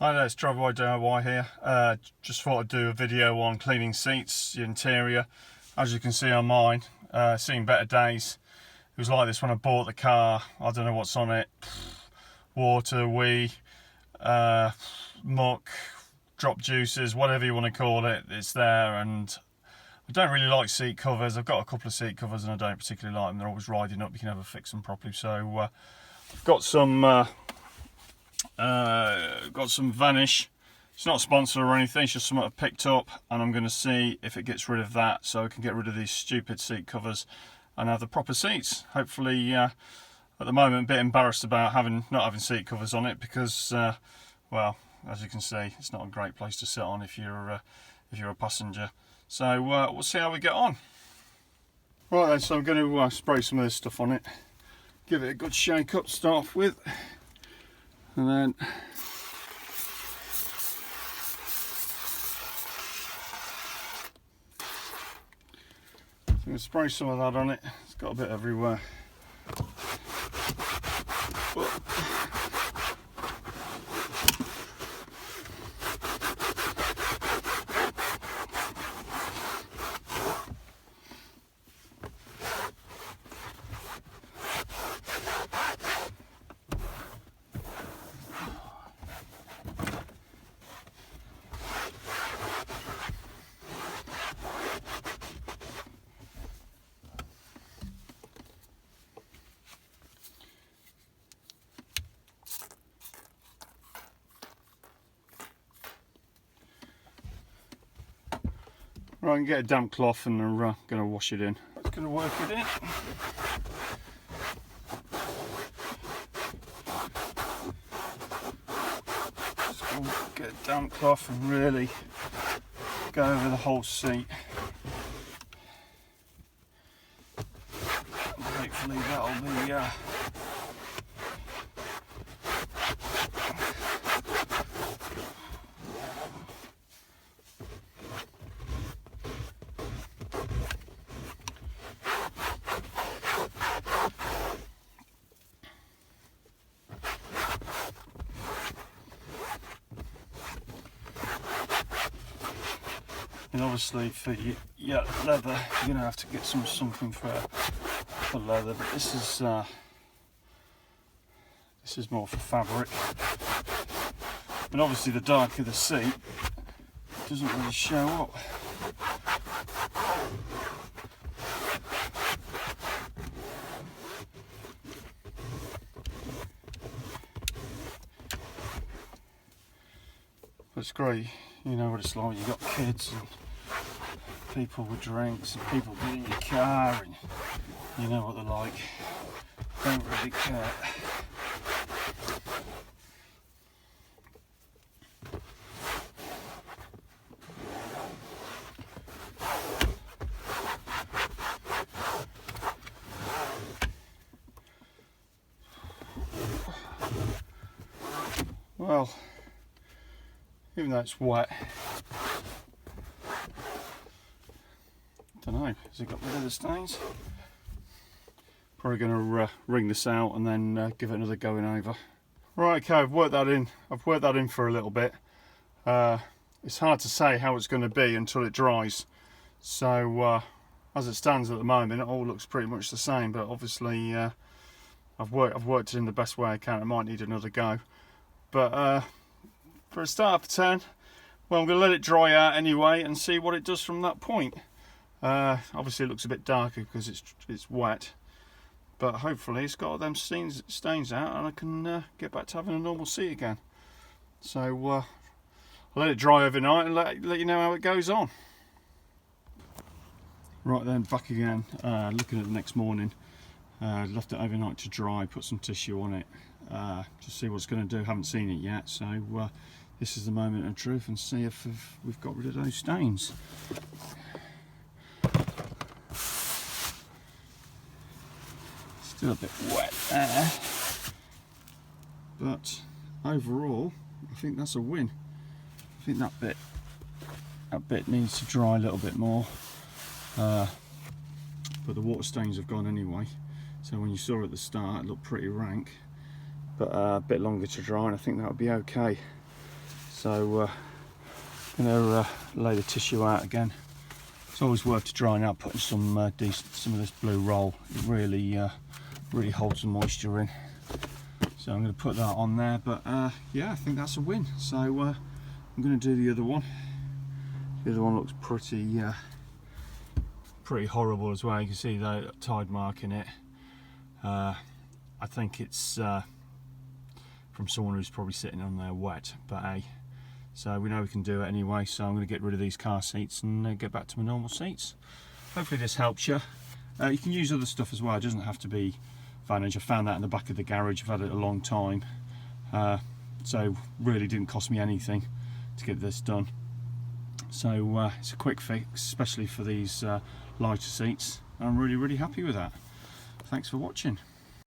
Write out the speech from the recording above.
Hi there, it's Travel DIY here. Just thought I'd do a video on cleaning seats, the interior. As you can see on mine, seen better days. It was like this when I bought the car. I don't know what's on it. Water, wee, muck, drop juices, whatever you want to call it, it's there. And I don't really like seat covers. I've got a couple of seat covers and I don't particularly like them. They're always riding up, you can never fix them properly. So I've got some Vanish. It's not a sponsor or anything, it's just something I've picked up, and I'm going to see if it gets rid of that so I can get rid of these stupid seat covers and have the proper seats. Hopefully, at the moment I'm a bit embarrassed about not having seat covers on it because, well, as you can see, it's not a great place to sit on if you're a passenger. So we'll see how we get on. Right then, so I'm going to spray some of this stuff on it, give it a good shake up to start off with. And then I'm going to spray some of that on it. It's got a bit everywhere. Right, I can get a damp cloth and I'm going to wash it in. Just going to work it in. Just going to get a damp cloth and really go over the whole seat. And hopefully that'll be and obviously for your leather, you're going to have to get something for leather, but this is more for fabric. And obviously the darker the seat, it doesn't really show up. But it's great, you know what it's like, you've got kids and people with drinks and people get in your car and you know what they're like, don't really care. Well, even though it's wet, I don't know, has it got rid of the stains? Probably going to wring this out and then give it another going over. Right, okay, I've worked that in for a little bit. It's hard to say how it's going to be until it dries. So as it stands at the moment, it all looks pretty much the same. But obviously, I've worked it in the best way I can. It might need another go. But for a start of 10, well, I'm going to let it dry out anyway and see what it does from that point. Obviously it looks a bit darker because it's wet, but hopefully it's got all them stains out and I can get back to having a normal seat again. So I'll let it dry overnight and let you know how it goes on. Right then, back again, looking at the next morning. Left it overnight to dry, put some tissue on it, just see what it's going to do. Haven't seen it yet, so this is the moment of truth and see if we've got rid of those stains. Still a bit wet there, but overall I think that's a win. I think that bit needs to dry a little bit more, but the water stains have gone anyway. So when you saw it at the start, it looked pretty rank, but a bit longer to dry, and I think that would be okay. So I'm going to lay the tissue out again. It's always worth drying out, putting some of this blue roll. It really really holds the moisture in. So I'm going to put that on there, but yeah, I think that's a win. So I'm going to do the other one. The other one looks pretty horrible as well. You can see the tide mark in it. I think it's from someone who's probably sitting on there wet, but hey, so we know we can do it anyway. So I'm going to get rid of these car seats and get back to my normal seats. Hopefully this helps you. You can use other stuff as well. It doesn't have to be vantage. I found that in the back of the garage. I've had it a long time, so really didn't cost me anything to get this done. So it's a quick fix, especially for these lighter seats. I'm really happy with that. Thanks for watching.